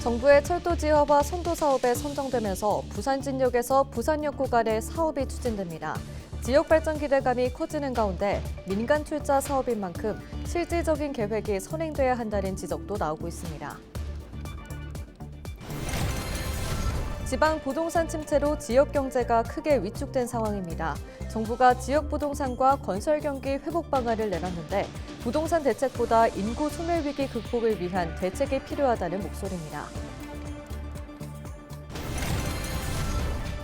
정부의 철도지하화 선도 사업에 선정되면서 부산진역에서 부산역 구간의 사업이 추진됩니다. 지역 발전 기대감이 커지는 가운데 민간 출자 사업인 만큼 실질적인 계획이 선행돼야 한다는 지적도 나오고 있습니다. 지방 부동산 침체로 지역 경제가 크게 위축된 상황입니다. 정부가 지역 부동산과 건설 경기 회복 방안을 내놨는데 부동산 대책보다 인구 소멸 위기 극복을 위한 대책이 필요하다는 목소리입니다.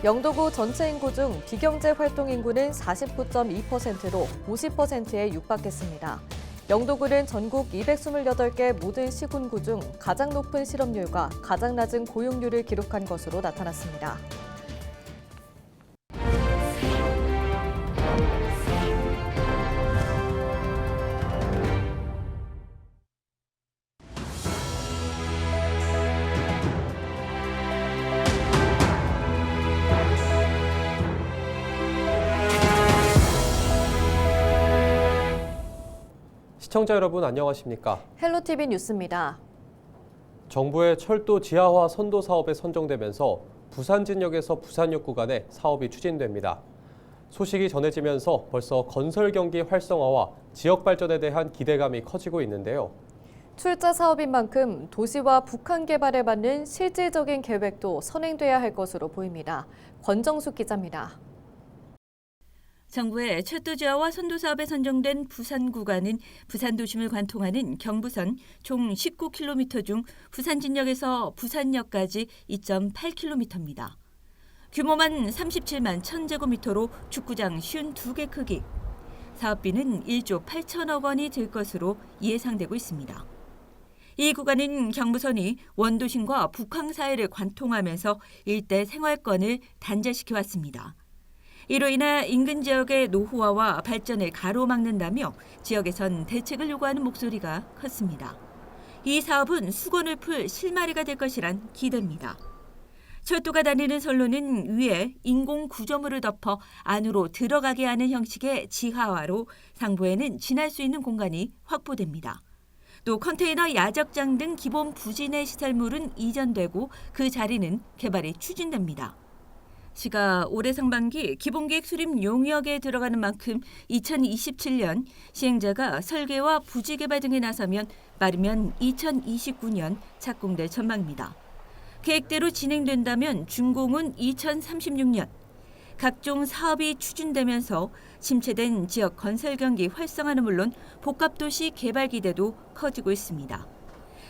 영도구 전체 인구 중 비경제 활동 인구는 49.2%로 50%에 육박했습니다. 영도구는 전국 228개 모든 시군구 중 가장 높은 실업률과 가장 낮은 고용률을 기록한 것으로 나타났습니다. 시청자 여러분 안녕하십니까? 헬로티비 뉴스입니다. 정부의 철도 지하화 선도 사업에 선정되면서 부산진역에서 부산역 구간에 사업이 추진됩니다. 소식이 전해지면서 벌써 건설 경기 활성화와 지역 발전에 대한 기대감이 커지고 있는데요. 출자 사업인 만큼 도시와 북한 개발에 맞는 실질적인 계획도 선행돼야 할 것으로 보입니다. 권정숙 기자입니다. 정부의 철도지하화 선도 사업에 선정된 부산 구간은 부산 도심을 관통하는 경부선 총 19km 중 부산진역에서 부산역까지 2.8km입니다. 규모만 37만 1000제곱미터로 축구장 52개 크기. 사업비는 1조 8천억 원이 들 것으로 예상되고 있습니다. 이 구간은 경부선이 원도심과 북한 사이를 관통하면서 일대 생활권을 단절시켜 왔습니다. 이로 인해 인근 지역의 노후화와 발전을 가로막는다며 지역에선 대책을 요구하는 목소리가 컸습니다. 이 사업은 수건을 풀 실마리가 될 것이란 기대입니다. 철도가 다니는 선로는 위에 인공 구조물을 덮어 안으로 들어가게 하는 형식의 지하화로 상부에는 지날 수 있는 공간이 확보됩니다. 또 컨테이너 야적장 등 기본 부진의 시설물은 이전되고 그 자리는 개발이 추진됩니다. 시가 올해 상반기 기본계획 수립 용역에 들어가는 만큼 2027년 시행자가 설계와 부지 개발 등에 나서면 빠르면 2029년 착공될 전망입니다. 계획대로 진행된다면 준공은 2036년. 각종 사업이 추진되면서 침체된 지역 건설 경기 활성화는 물론 복합도시 개발 기대도 커지고 있습니다.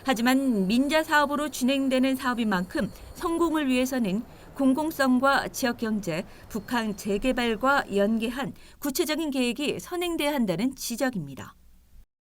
하지만 민자 사업으로 진행되는 사업인 만큼 성공을 위해서는 공공성과 지역경제, 북한 재개발과 연계한 구체적인 계획이 선행돼야 한다는 지적입니다.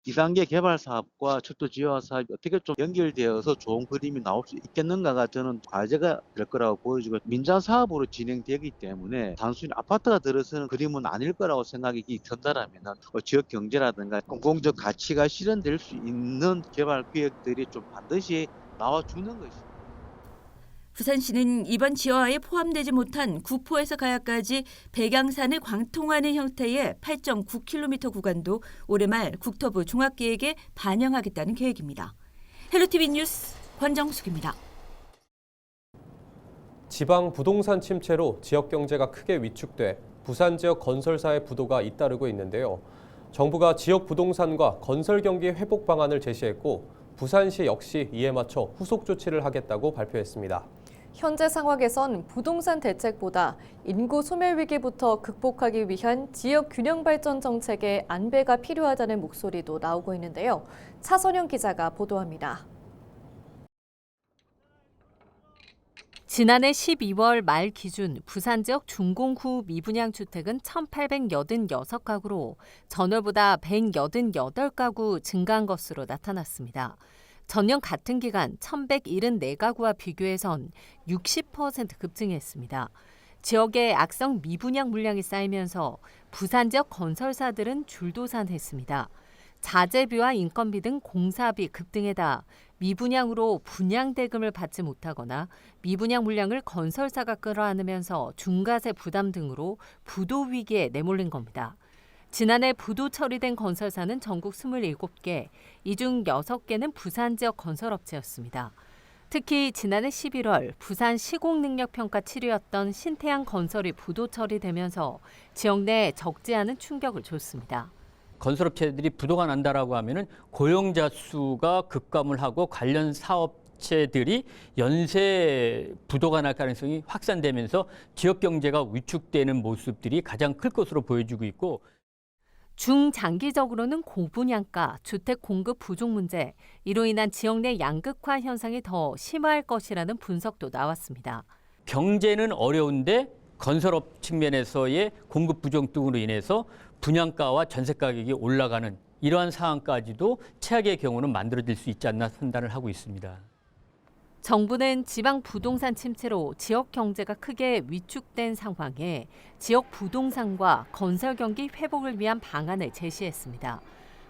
2단계 개발 사업과 철도 지하화 사업이 어떻게 좀 연결되어서 좋은 그림이 나올 수 있겠는가가 저는 과제가 될 거라고 보여지고 민자 사업으로 진행되기 때문에 단순히 아파트가 들어서는 그림은 아닐 거라고 생각이 든다라면 지역 경제라든가 공공적 가치가 실현될 수 있는 개발 계획들이 좀 반드시 나와주는 것입니다. 부산시는 이번 지하화에 포함되지 못한 구포에서 가야까지 백양산을 관통하는 형태의 8.9km 구간도 올해 말 국토부 종합계획에 반영하겠다는 계획입니다. 헬로티비 뉴스 권정숙입니다. 지방 부동산 침체로 지역 경제가 크게 위축돼 부산 지역 건설사의 부도가 잇따르고 있는데요. 정부가 지역 부동산과 건설 경기 회복 방안을 제시했고 부산시 역시 이에 맞춰 후속 조치를 하겠다고 발표했습니다. 현재 상황에선 부동산 대책보다 인구 소멸 위기부터 극복하기 위한 지역 균형 발전 정책의 안배가 필요하다는 목소리도 나오고 있는데요. 차선영 기자가 보도합니다. 지난해 12월 말 기준 부산 지역 준공후 미분양 주택은 1,886가구로 전월보다 188가구 증가한 것으로 나타났습니다. 전년 같은 기간 1,174가구와 비교해선 60% 급증했습니다. 지역에 악성 미분양 물량이 쌓이면서 부산 지역 건설사들은 줄도산했습니다. 자재비와 인건비 등 공사비 급등에다 미분양으로 분양대금을 받지 못하거나 미분양 물량을 건설사가 끌어안으면서 중과세 부담 등으로 부도 위기에 내몰린 겁니다. 지난해 부도 처리된 건설사는 전국 27개, 이 중 6개는 부산 지역 건설업체였습니다. 특히 지난해 11월 부산 시공능력평가 7위였던 신태양 건설이 부도 처리되면서 지역 내에 적지 않은 충격을 줬습니다. 건설업체들이 부도가 난다라고 하면은 고용자 수가 급감을 하고 관련 사업체들이 연쇄 부도가 날 가능성이 확산되면서 지역 경제가 위축되는 모습들이 가장 클 것으로 보여지고 있고, 중장기적으로는 고분양가, 주택 공급 부족 문제, 이로 인한 지역 내 양극화 현상이 더 심화할 것이라는 분석도 나왔습니다. 경제는 어려운데 건설업 측면에서의 공급 부족 등으로 인해서 분양가와 전세 가격이 올라가는 이러한 상황까지도 최악의 경우는 만들어질 수 있지 않나 판단을 하고 있습니다. 정부는 지방 부동산 침체로 지역 경제가 크게 위축된 상황에 지역 부동산과 건설 경기 회복을 위한 방안을 제시했습니다.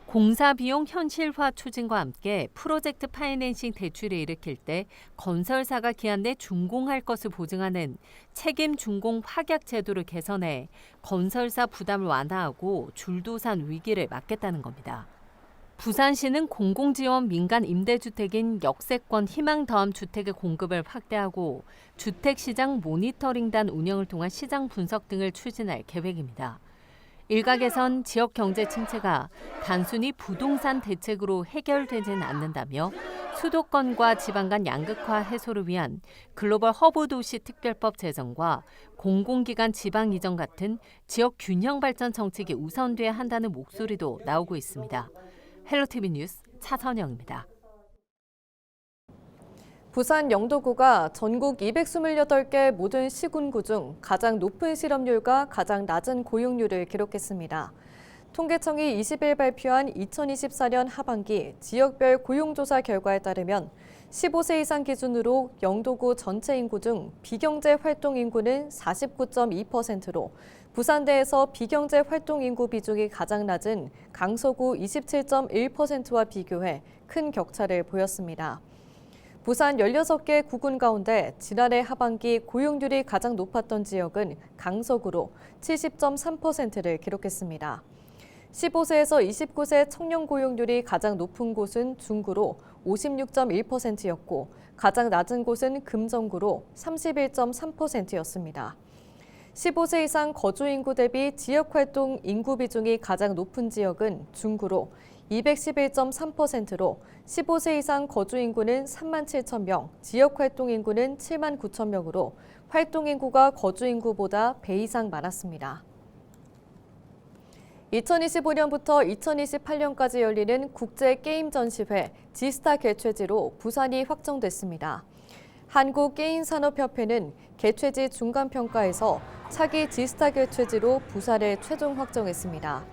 공사 비용 현실화 추진과 함께 프로젝트 파이낸싱 대출을 일으킬 때 건설사가 기한 내 준공할 것을 보증하는 책임 준공 확약 제도를 개선해 건설사 부담을 완화하고 줄도산 위기를 막겠다는 겁니다. 부산시는 공공지원 민간 임대주택인 역세권 희망다음 주택의 공급을 확대하고 주택시장 모니터링단 운영을 통한 시장 분석 등을 추진할 계획입니다. 일각에선 지역 경제 침체가 단순히 부동산 대책으로 해결되지는 않는다며 수도권과 지방 간 양극화 해소를 위한 글로벌 허브 도시 특별법 제정과 공공기관 지방 이전 같은 지역 균형 발전 정책이 우선돼야 한다는 목소리도 나오고 있습니다. 헬로티비 뉴스 차선영입니다. 부산 영도구가 전국 228개 모든 시군구 중 가장 높은 실업률과 가장 낮은 고용률을 기록했습니다. 통계청이 20일 발표한 2024년 하반기 지역별 고용조사 결과에 따르면 15세 이상 기준으로 영도구 전체 인구 중 비경제 활동 인구는 49.2%로 부산대에서 비경제 활동 인구 비중이 가장 낮은 강서구 27.1%와 비교해 큰 격차를 보였습니다. 부산 16개 구군 가운데 지난해 하반기 고용률이 가장 높았던 지역은 강서구로 70.3%를 기록했습니다. 15세에서 29세 청년 고용률이 가장 높은 곳은 중구로 56.1%였고 가장 낮은 곳은 금정구로 31.3%였습니다. 15세 이상 거주 인구 대비 지역활동 인구 비중이 가장 높은 지역은 중구로 211.3%로 15세 이상 거주 인구는 3만 7천 명, 지역활동 인구는 7만 9천 명으로 활동 인구가 거주 인구보다 배 이상 많았습니다. 2025년부터 2028년까지 열리는 국제게임전시회 지스타 개최지로 부산이 확정됐습니다. 한국게임산업협회는 개최지 중간평가에서 차기 지스타 개최지로 부산을 최종 확정했습니다.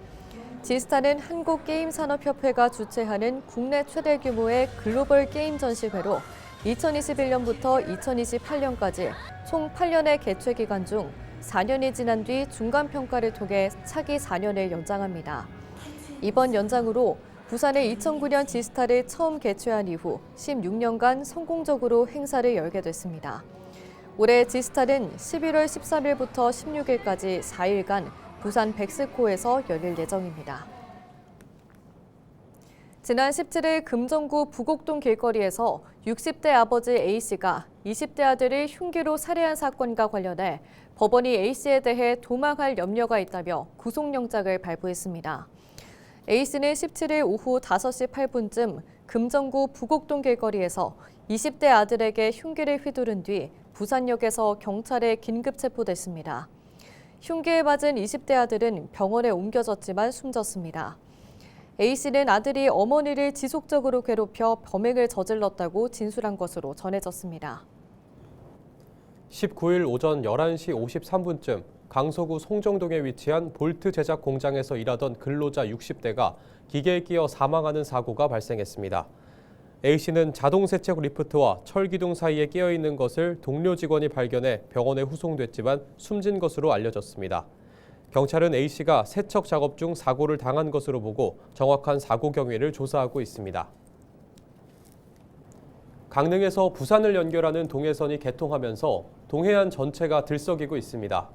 지스타는 한국게임산업협회가 주최하는 국내 최대 규모의 글로벌 게임 전시회로 2021년부터 2028년까지 총 8년의 개최 기간 중 4년이 지난 뒤 중간평가를 통해 차기 4년을 연장합니다. 이번 연장으로 부산의 2009년 지스타를 처음 개최한 이후 16년간 성공적으로 행사를 열게 됐습니다. 올해 지스타는 11월 13일부터 16일까지 4일간 부산 백스코에서 열릴 예정입니다. 지난 17일 금정구 부곡동 길거리에서 60대 아버지 A씨가 20대 아들을 흉기로 살해한 사건과 관련해 법원이 A씨에 대해 도망할 염려가 있다며 구속영장을 발부했습니다. A씨는 17일 오후 5시 8분쯤 금정구 부곡동 길거리에서 20대 아들에게 흉기를 휘두른 뒤 부산역에서 경찰에 긴급 체포됐습니다. 흉기에 맞은 20대 아들은 병원에 옮겨졌지만 숨졌습니다. A씨는 아들이 어머니를 지속적으로 괴롭혀 범행을 저질렀다고 진술한 것으로 전해졌습니다. 19일 오전 11시 53분쯤 강서구 송정동에 위치한 볼트 제작 공장에서 일하던 근로자 60대가 기계에 끼어 사망하는 사고가 발생했습니다. A씨는 자동 세척 리프트와 철기둥 사이에 끼어 있는 것을 동료 직원이 발견해 병원에 후송됐지만 숨진 것으로 알려졌습니다. 경찰은 A씨가 세척 작업 중 사고를 당한 것으로 보고 정확한 사고 경위를 조사하고 있습니다. 강릉에서 부산을 연결하는 동해선이 개통하면서 동해안 전체가 들썩이고 있습니다.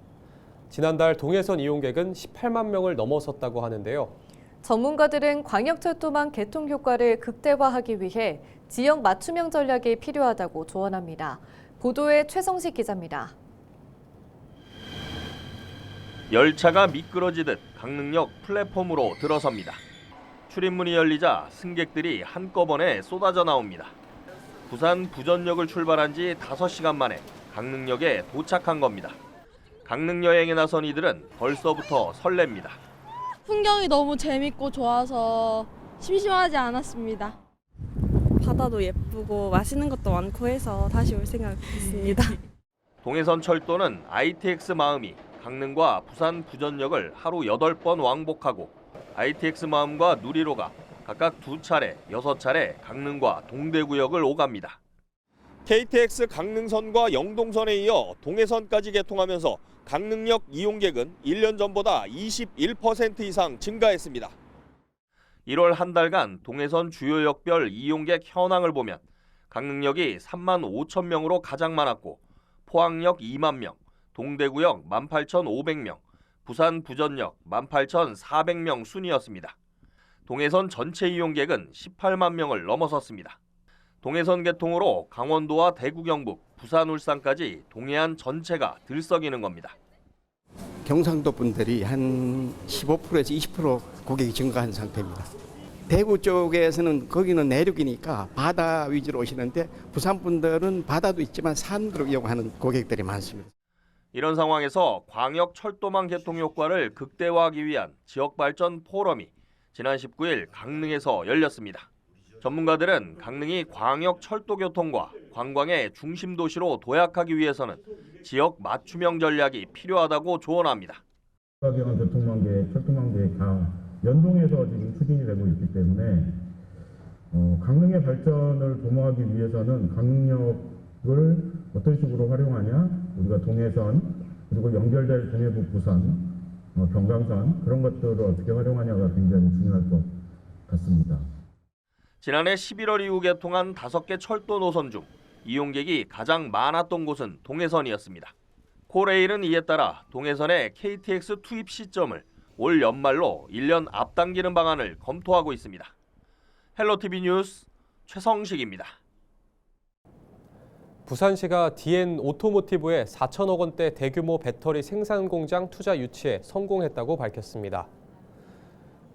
지난달 동해선 이용객은 18만 명을 넘어섰다고 하는데요. 전문가들은 광역철도망 개통 효과를 극대화하기 위해 지역 맞춤형 전략이 필요하다고 조언합니다. 보도에 최성식 기자입니다. 열차가 미끄러지듯 강릉역 플랫폼으로 들어섭니다. 출입문이 열리자 승객들이 한꺼번에 쏟아져 나옵니다. 부산 부전역을 출발한 지 5시간 만에 강릉역에 도착한 겁니다. 강릉 여행에 나선 이들은 벌써부터 설렙니다. 풍경이 너무 재밌고 좋아서 심심하지 않았습니다. 바다도 예쁘고 맛있는 것도 많고 해서 다시 올 생각이 있습니다. 동해선 철도는 ITX 마음이 강릉과 부산 부전역을 하루 8번 왕복하고 ITX 마음과 누리로가 각각 2차례, 6차례 강릉과 동대구역을 오갑니다. KTX 강릉선과 영동선에 이어 동해선까지 개통하면서 강릉역 이용객은 1년 전보다 21% 이상 증가했습니다. 1월 한 달간 동해선 주요 역별 이용객 현황을 보면 강릉역이 3만 5천 명으로 가장 많았고 포항역 2만 명, 동대구역 18,500명, 부산 부전역 18,400명 순이었습니다. 동해선 전체 이용객은 18만 명을 넘어섰습니다. 동해선 개통으로 강원도와 대구 경북, 부산 울산까지 동해안 전체가 들썩이는 겁니다. 경상도 분들이 한 15%에서 20% 고객이 증가한 상태입니다. 대구 쪽에서는 거기는 내륙이니까 바다 위주로 오시는데 부산 분들은 바다도 있지만 산으로 이용하는 고객들이 많습니다. 이런 상황에서 광역 철도망 개통 효과를 극대화하기 위한 지역발전 포럼이 지난 19일 강릉에서 열렸습니다. 전문가들은 강릉이 광역 철도 교통과 관광의 중심 도시로 도약하기 위해서는 지역 맞춤형 전략이 필요하다고 조언합니다. 지방 교통망계, 철도망계 다 연동해서 지금 추진이 되고 있기 때문에 강릉의 발전을 도모하기 위해서는 강릉역을 어떤 식으로 활용하냐, 우리가 동해선 그리고 연결될 동해북 부산, 경강선 그런 것들을 어떻게 활용하냐가 굉장히 중요할 것 같습니다. 지난해 11월 이후 개통한 5개 철도 노선 중 이용객이 가장 많았던 곳은 동해선이었습니다. 코레일은 이에 따라 동해선의 KTX 투입 시점을 올 연말로 1년 앞당기는 방안을 검토하고 있습니다. 헬로티비 뉴스 최성식입니다. 부산시가 DN 오토모티브에 4천억 원대 대규모 배터리 생산 공장 투자 유치에 성공했다고 밝혔습니다.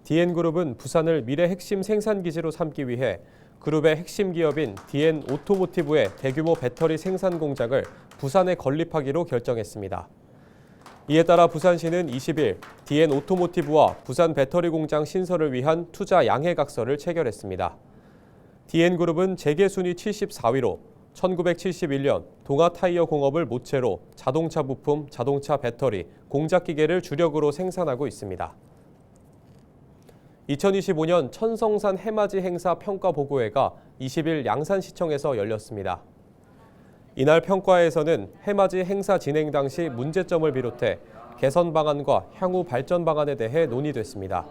DN그룹은 부산을 미래 핵심 생산 기지로 삼기 위해 그룹의 핵심 기업인 DN 오토모티브의 대규모 배터리 생산 공장을 부산에 건립하기로 결정했습니다. 이에 따라 부산시는 20일 DN 오토모티브와 부산 배터리 공장 신설을 위한 투자 양해각서를 체결했습니다. DN그룹은 재계 순위 74위로 1971년 동아타이어 공업을 모체로 자동차 부품, 자동차 배터리, 공작기계를 주력으로 생산하고 있습니다. 2025년 천성산 해맞이 행사 평가보고회가 20일 양산시청에서 열렸습니다. 이날 평가회에서는 해맞이 행사 진행 당시 문제점을 비롯해 개선 방안과 향후 발전 방안에 대해 논의됐습니다.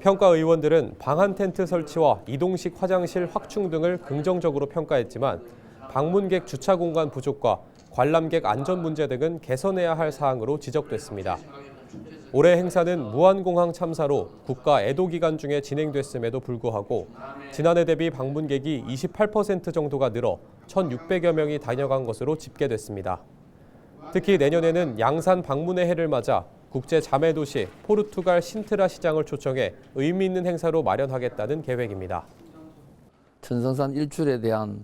평가 의원들은 방한 텐트 설치와 이동식 화장실 확충 등을 긍정적으로 평가했지만 방문객 주차 공간 부족과 관람객 안전 문제 등은 개선해야 할 사항으로 지적됐습니다. 올해 행사는 무한공항 참사로 국가 애도 기간 중에 진행됐음에도 불구하고 지난해 대비 방문객이 28% 정도가 늘어 1,600여 명이 다녀간 것으로 집계됐습니다. 특히 내년에는 양산 방문의 해를 맞아 국제 자매도시 포르투갈 신트라 시장을 초청해 의미 있는 행사로 마련하겠다는 계획입니다. 천성산 일출에 대한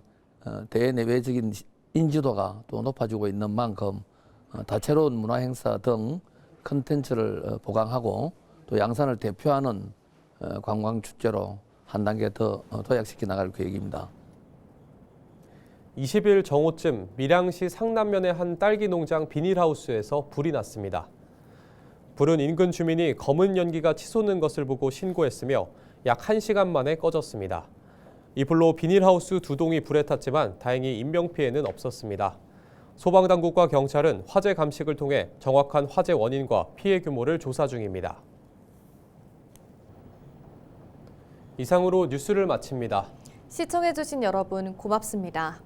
대내외적인 인지도가 또 높아지고 있는 만큼 다채로운 문화행사 등 컨텐츠를 보강하고 또 양산을 대표하는 관광축제로 한 단계 더 도약시켜 나갈 계획입니다. 20일 정오쯤 밀양시 상남면의 한 딸기 농장 비닐하우스에서 불이 났습니다. 불은 인근 주민이 검은 연기가 치솟는 것을 보고 신고했으며 약 1시간 만에 꺼졌습니다. 이 불로 비닐하우스 2동이 불에 탔지만 다행히 인명피해는 없었습니다. 소방당국과 경찰은 화재 감식을 통해 정확한 화재 원인과 피해 규모를 조사 중입니다. 이상으로 뉴스를 마칩니다. 시청해주신 여러분 고맙습니다.